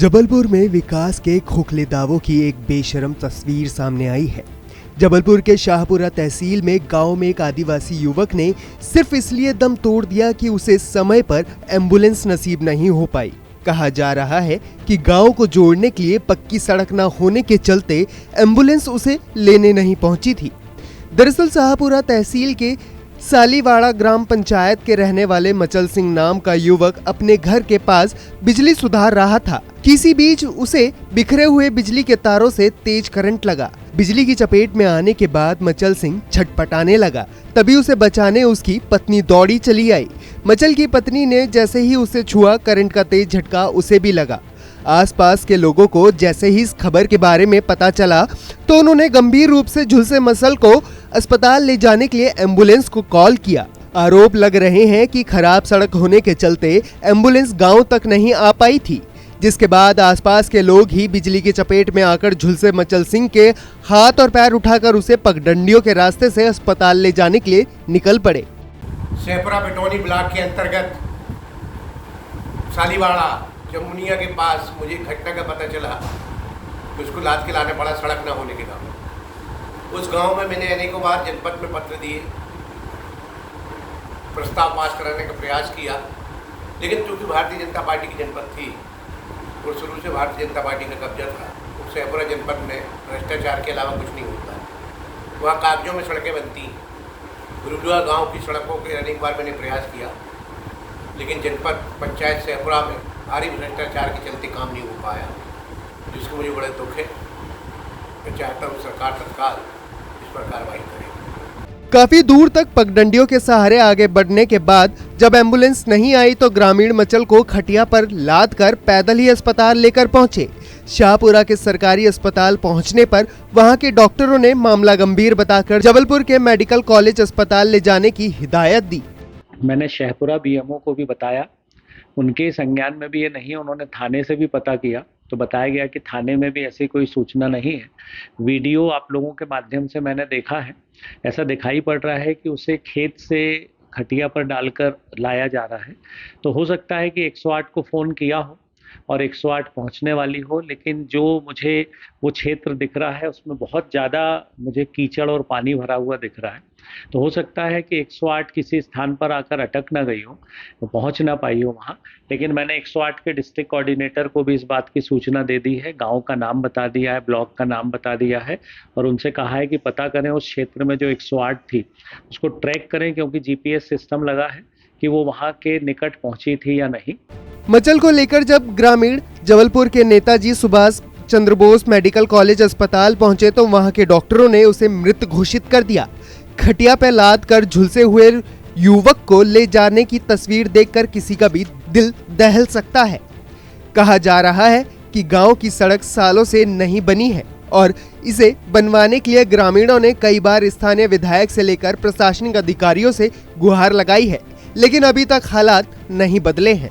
जबलपुर में विकास के खोखले दावों की एक बेशर्म तस्वीर सामने आई है। जबलपुर के शाहपुरा तहसील में गांव में एक आदिवासी युवक ने सिर्फ इसलिए दम तोड़ दिया कि उसे समय पर एम्बुलेंस नसीब नहीं हो पाई। कहा जा रहा है कि गांव को जोड़ने के लिए पक्की सड़क न होने के चलते एम्बुलेंस उसे लेने नहीं पहुंची थी। दरअसल शाहपुरा तहसील के सालीवाड़ा ग्राम पंचायत के रहने वाले मचल सिंह नाम का युवक अपने घर के पास बिजली सुधार रहा था। किसी बीच उसे बिखरे हुए बिजली के तारों से तेज करंट लगा। बिजली की चपेट में आने के बाद मचल सिंह छटपटाने लगा। तभी उसे बचाने उसकी पत्नी दौड़ी चली आई। मचल की पत्नी ने जैसे ही उसे छुआ, करंट का तेज झटका उसे भी लगा। आसपास के लोगों को जैसे ही इस खबर के बारे में पता चला तो उन्होंने गंभीर रूप से झुलसे मसल को अस्पताल ले जाने के लिए एम्बुलेंस को कॉल किया। आरोप लग रहे हैं कि खराब सड़क होने के चलते एम्बुलेंस गांव तक नहीं आ पाई थी, जिसके बाद आसपास के लोग ही बिजली की चपेट में आकर झुलसे मचल सिंह के हाथ और पैर उठाकर उसे पगडंडियों के रास्ते से अस्पताल ले जाने के लिए निकल पड़े। शाहपुरा बेटौनी ब्लॉक के अंतर्गत सालीवाड़ा जमुनिया के पास मुझे घटना का पता चला कि उसको लाद के लाने पड़ा सड़क ना होने के कारण। उस गांव में मैंने अनेकों बार जनपद में पत्र दिए, प्रस्ताव पास कराने का प्रयास किया, लेकिन चूंकि भारतीय जनता पार्टी की जनपद थी और शुरू से भारतीय जनता पार्टी का कब्जा था, तो शाहपुरा जनपद में भ्रष्टाचार के अलावा कुछ नहीं होता। वहाँ कागजों में सड़कें बनती। गुरुद्वारा गाँव की सड़कों के अनेक बार मैंने प्रयास किया, लेकिन जनपद पंचायत शाहपुरा में भारी भ्रष्टाचार के चलते काम नहीं हो पाया, जिसको मुझे बड़े दुख है। मैं चाहता हूँ सरकार तत्काल इस पर कार्रवाई करे। काफी दूर तक पगडंडियों के सहारे आगे बढ़ने के बाद जब एम्बुलेंस नहीं आई तो ग्रामीण मचल को खटिया पर लाद कर पैदल ही अस्पताल लेकर पहुंचे। शाहपुरा के सरकारी अस्पताल पहुंचने पर वहां के डॉक्टरों ने मामला गंभीर बताकर जबलपुर के मेडिकल कॉलेज अस्पताल ले जाने की हिदायत दी। मैंने शाहपुरा बीएमओ को भी बताया, उनके संज्ञान में भी ये नहीं है। उन्होंने थाने से भी पता किया तो बताया गया कि थाने में भी ऐसी कोई सूचना नहीं है। वीडियो आप लोगों के माध्यम से मैंने देखा है, ऐसा दिखाई पड़ रहा है कि उसे खेत से खटिया पर डालकर लाया जा रहा है। तो हो सकता है कि 108 को फ़ोन किया हो और 108 पहुंचने वाली हो, लेकिन जो मुझे वो क्षेत्र दिख रहा है उसमें बहुत ज़्यादा मुझे कीचड़ और पानी भरा हुआ दिख रहा है। तो हो सकता है कि 108 किसी स्थान पर आकर अटक ना गई हो, तो पहुंच ना पाई हो वहाँ। लेकिन मैंने 108 के डिस्ट्रिक्ट कोऑर्डिनेटर को भी इस बात की सूचना दे दी है, गांव का नाम बता दिया है, ब्लॉक का नाम बता दिया है और उनसे कहा है कि पता करें उस क्षेत्र में जो 108 थी उसको ट्रैक करें, क्योंकि GPS सिस्टम लगा है कि वो वहाँ के निकट पहुँची थी या नहीं। मचल को लेकर जब ग्रामीण जबलपुर के नेताजी सुभाष चंद्र बोस मेडिकल कॉलेज अस्पताल पहुंचे तो वहां के डॉक्टरों ने उसे मृत घोषित कर दिया। खटिया पर लाद कर झुलसे हुए युवक को ले जाने की तस्वीर देखकर किसी का भी दिल दहल सकता है। कहा जा रहा है कि गांव की सड़क सालों से नहीं बनी है और इसे बनवाने के लिए ग्रामीणों ने कई बार स्थानीय विधायक से लेकर प्रशासनिक अधिकारियों से गुहार लगाई है, लेकिन अभी तक हालात नहीं बदले हैं।